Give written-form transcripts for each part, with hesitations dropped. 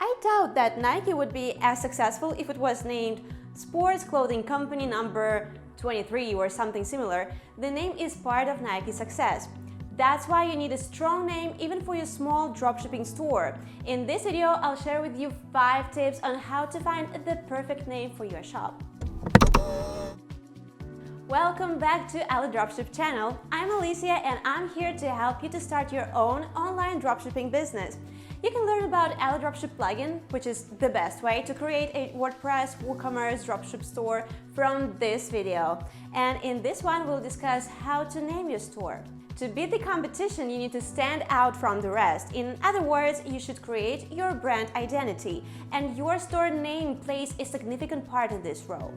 I doubt that Nike would be as successful if it was named Sports Clothing Company number 23 or something similar. The name is part of Nike's success. That's why you need a strong name even for your small dropshipping store. In this video, I'll share with you 5 tips on how to find the perfect name for your shop. Welcome back to AliDropship channel. I'm Alicia and I'm here to help you to start your own online dropshipping business. You can learn about AliDropship plugin, which is the best way to create a WordPress WooCommerce dropship store from this video. And in this one, we'll discuss how to name your store. To beat the competition, you need to stand out from the rest. In other words, you should create your brand identity, and your store name plays a significant part in this role.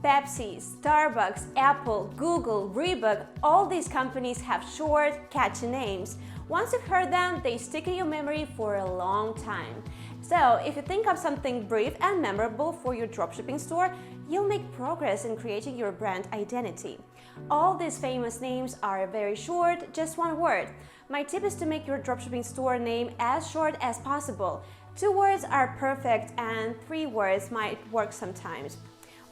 Pepsi, Starbucks, Apple, Google, Reebok, all these companies have short, catchy names. Once you've heard them, they stick in your memory for a long time. So if you think of something brief and memorable for your dropshipping store, you'll make progress in creating your brand identity. All these famous names are very short, just one word. My tip is to make your dropshipping store name as short as possible. 2 words are perfect and 3 words might work sometimes.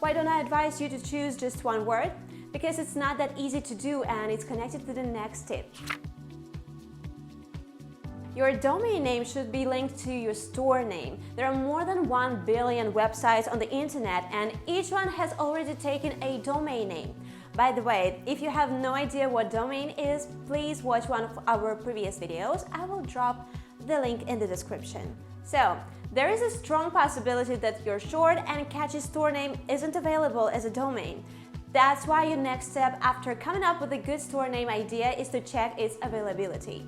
Why don't I advise you to choose just 1 word? Because it's not that easy to do and it's connected to the next tip. Your domain name should be linked to your store name. There are more than 1 billion websites on the internet and each one has already taken a domain name. By the way, if you have no idea what domain is, please watch one of our previous videos. I will drop the link in the description. So, there is a strong possibility that your short and catchy store name isn't available as a domain. That's why your next step after coming up with a good store name idea is to check its availability.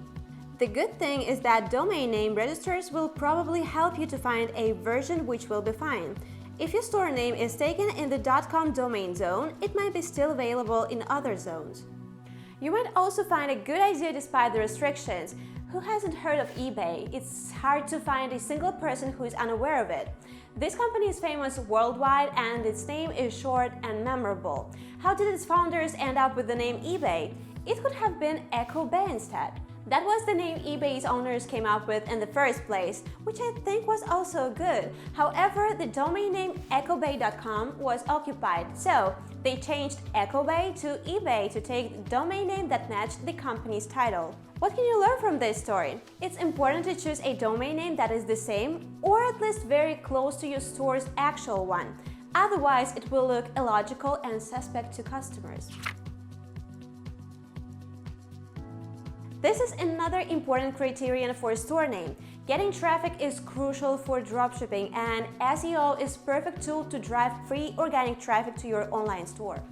The good thing is that domain name registers will probably help you to find a version which will be fine. If your store name is taken in the .com domain zone, it might be still available in other zones. You might also find a good idea despite the restrictions. Who hasn't heard of eBay? It's hard to find a single person who is unaware of it. This company is famous worldwide and its name is short and memorable. How did its founders end up with the name eBay? It could have been Echo Bay instead. That was the name eBay's owners came up with in the first place, which I think was also good. However, the domain name echobay.com was occupied, so they changed Echo Bay to eBay to take the domain name that matched the company's title. What can you learn from this story? It's important to choose a domain name that is the same or at least very close to your store's actual one. Otherwise, it will look illogical and suspect to customers. This is another important criterion for a store name. Getting traffic is crucial for dropshipping, and SEO is a perfect tool to drive free organic traffic to your online store.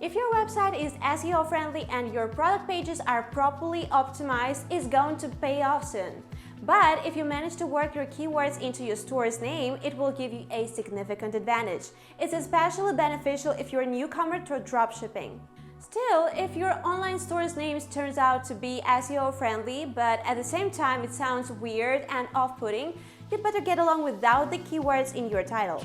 If your website is SEO friendly and your product pages are properly optimized, it's going to pay off soon. But if you manage to work your keywords into your store's name, it will give you a significant advantage. It's especially beneficial if you're a newcomer to dropshipping. Still, if your online store's name turns out to be SEO friendly, but at the same time it sounds weird and off-putting, you'd better get along without the keywords in your title.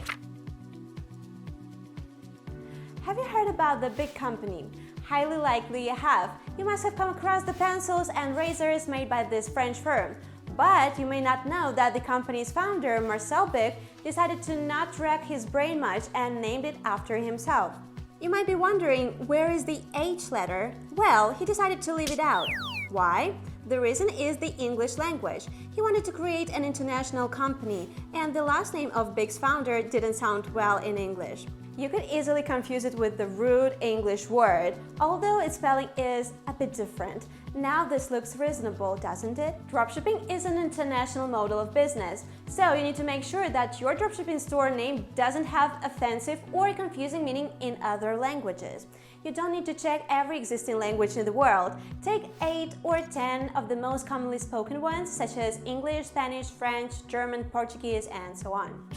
Have you heard about the big company? Highly likely you have. You must have come across the pencils and razors made by this French firm. But you may not know that the company's founder, Marcel Big, decided to not rack his brain much and named it after himself. You might be wondering, where is the H letter? Well, he decided to leave it out. Why? The reason is the English language. He wanted to create an international company, and the last name of Big's founder didn't sound well in English. You could easily confuse it with the rude English word, although its spelling is a bit different. Now this looks reasonable, doesn't it? Dropshipping is an international model of business, so you need to make sure that your dropshipping store name doesn't have offensive or confusing meaning in other languages. You don't need to check every existing language in the world. Take 8 or 10 of the most commonly spoken ones, such as English, Spanish, French, German, Portuguese, and so on.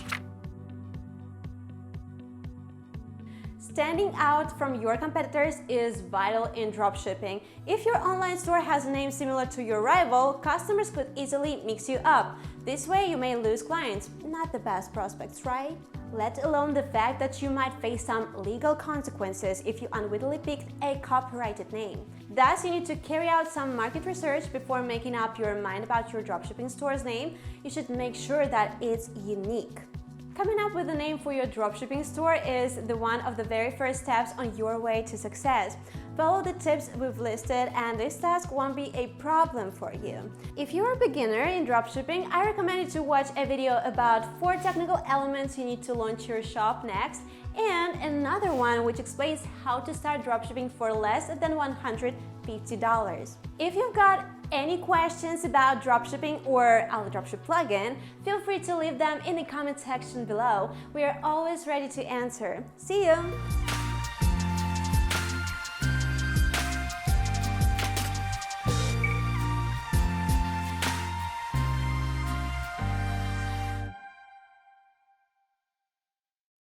Standing out from your competitors is vital in dropshipping. If your online store has a name similar to your rival, customers could easily mix you up. This way you may lose clients. Not the best prospects, right? Let alone the fact that you might face some legal consequences if you unwittingly picked a copyrighted name. Thus, you need to carry out some market research before making up your mind about your dropshipping store's name. You should make sure that it's unique. Coming up with a name for your dropshipping store is one of the very first steps on your way to success. Follow the tips we've listed and this task won't be a problem for you. If you're a beginner in dropshipping, I recommend you to watch a video about 4 technical elements you need to launch your shop next, and another one which explains how to start dropshipping for less than $150. If you've got any questions about dropshipping or AliDropship plugin, feel free to leave them in the comment section below. We are always ready to answer. See you!